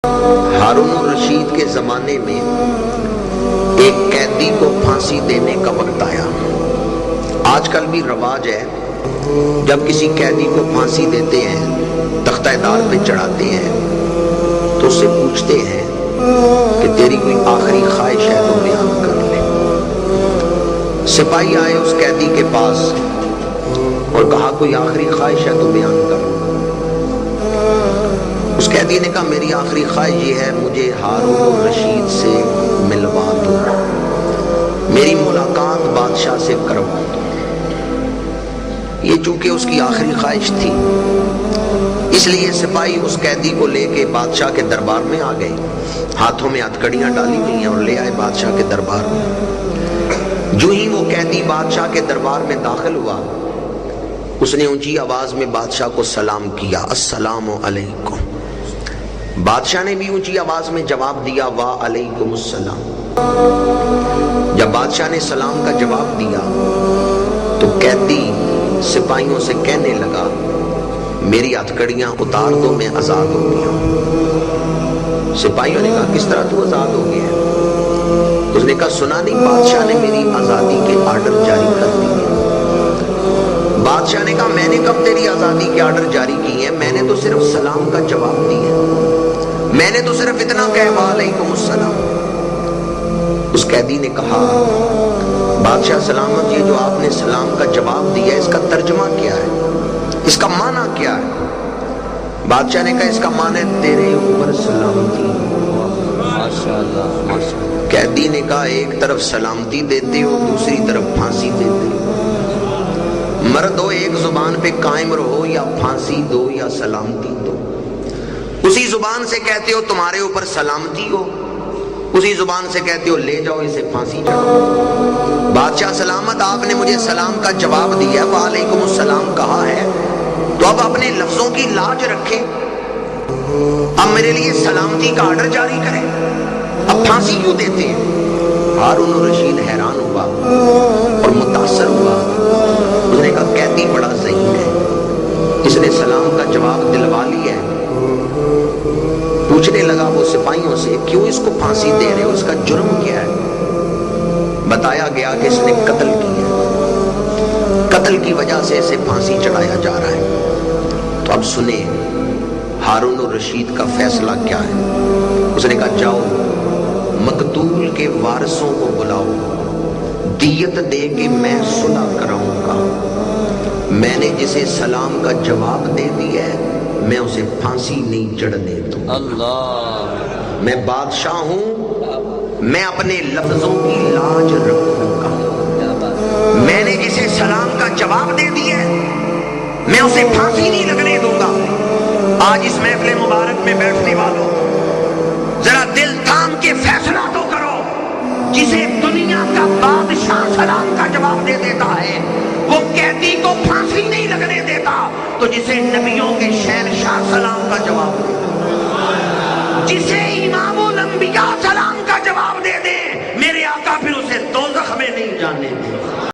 ہارون الرشید کے زمانے میں ایک قیدی کو پھانسی دینے کا وقت آیا۔ آج کل بھی رواج ہے، جب کسی قیدی کو پھانسی دیتے ہیں، تختہ دار پہ چڑھاتے ہیں تو اس سے پوچھتے ہیں کہ تیری کوئی آخری خواہش ہے تو بیان کر لے۔ سپاہی آئے اس قیدی کے پاس اور کہا کوئی آخری خواہش ہے تو بیان کر لے۔ اس قیدی نے کہا میری آخری خواہش یہ ہے مجھے ہارون الرشید سے ملوا دو، میری ملاقات بادشاہ سے کروا دو۔ یہ چونکہ اس کی آخری خواہش تھی، اس لیے سپاہی اس قیدی کو لے کے بادشاہ کے دربار میں آ گئے، ہاتھوں میں ہتھکڑیاں ڈالی ہوئی ہیں اور لے آئے بادشاہ کے دربار میں۔ جو ہی وہ قیدی بادشاہ کے دربار میں داخل ہوا، اس نے اونچی آواز میں بادشاہ کو سلام کیا، السلام علیکم۔ بادشاہ نے بھی اونچی آواز میں جواب دیا، وعلیکم السلام۔ جب بادشاہ نے سلام کا جواب دیا تو قیدی سپاہیوں سے کہنے لگا میری ہتھکڑیاں اتار دو، میں آزاد ہو گیا ہوں۔ سپاہیوں نے کہا کس طرح تو آزاد ہو گیا ہے؟ اس نے کہا سنا نہیں بادشاہ نے میری آزادی کے آرڈر جاری کر دیے۔ بادشاہ نے کہا میں نے کب تیری آزادی کے آرڈر جاری کی ہیں؟ میں نے تو صرف سلام کا جواب دیا، میں نے تو صرف اتنا کہا وعلیکم السلام۔ اس قیدی نے کہا بادشاہ سلامت، یہ جو آپ نے سلام کا جواب دیا اس کا ترجمہ کیا ہے، اس کا معنی کیا ہے؟ بادشاہ نے کہا اس کا معنی ہے تیرے اوپر سلامتی۔ قیدی نے کہا ایک طرف سلامتی دیتے ہو، دوسری طرف پھانسی دیتے ہو۔ مرد ہو ایک زبان پہ قائم رہو، یا پھانسی دو یا سلامتی دو۔ اسی زبان سے کہتے ہو تمہارے اوپر سلامتی ہو، اسی زبان سے کہتے ہو لے جاؤ اسے پھانسی چڑھاؤ۔ بادشاہ سلامت، آپ نے مجھے سلام کا جواب دیا، وعلیکم السلام کہا ہے، تو اب اپنے لفظوں کی لاج رکھیں، اب میرے لیے سلامتی کا آرڈر جاری کریں، اب پھانسی کیوں دیتے ہیں؟ ہارون الرشید حیران ہوا اور متاثر ہوا۔ اس نے کہا قیدی بڑا ذہین ہے، اس نے سلام کا جواب دلوا لیا ہے۔ پوچھنے لگا وہ سپاہیوں سے کیوں اس کو پھانسی دے رہے ہو، اس کا جرم کیا ہے؟ بتایا گیا کہ اس نے قتل کیا، قتل کی وجہ سے اسے پھانسی چڑھایا جا رہا ہے۔ تو اب سنیں ہارون الرشید کا فیصلہ کیا ہے۔ اس نے کہا جاؤ مقتول کے وارثوں کو بلاؤ، دیت دے کے میں صلح کراؤں گا۔ میں نے جسے سلام کا جواب دے دیا ہے میں اسے پھانسی نہیں چڑھنے دوں۔ اللہ، میں بادشاہ ہوں، میں اپنے لفظوں کی لاج رکھوں گا۔ میں نے جسے سلام کا جواب دے دیا ہے میں اسے پھانسی نہیں لگنے دوں گا۔ آج اس محفل مبارک میں بیٹھنے والوں ذرا دل تھام کے فیصلہ تو کرو، جسے دنیا کا بادشاہ سلام کا جواب دے دیتا ہے وہ قیدی کو پھانسی نہیں لگنے دیتا، تو جسے نبیوں کے شہنشاہ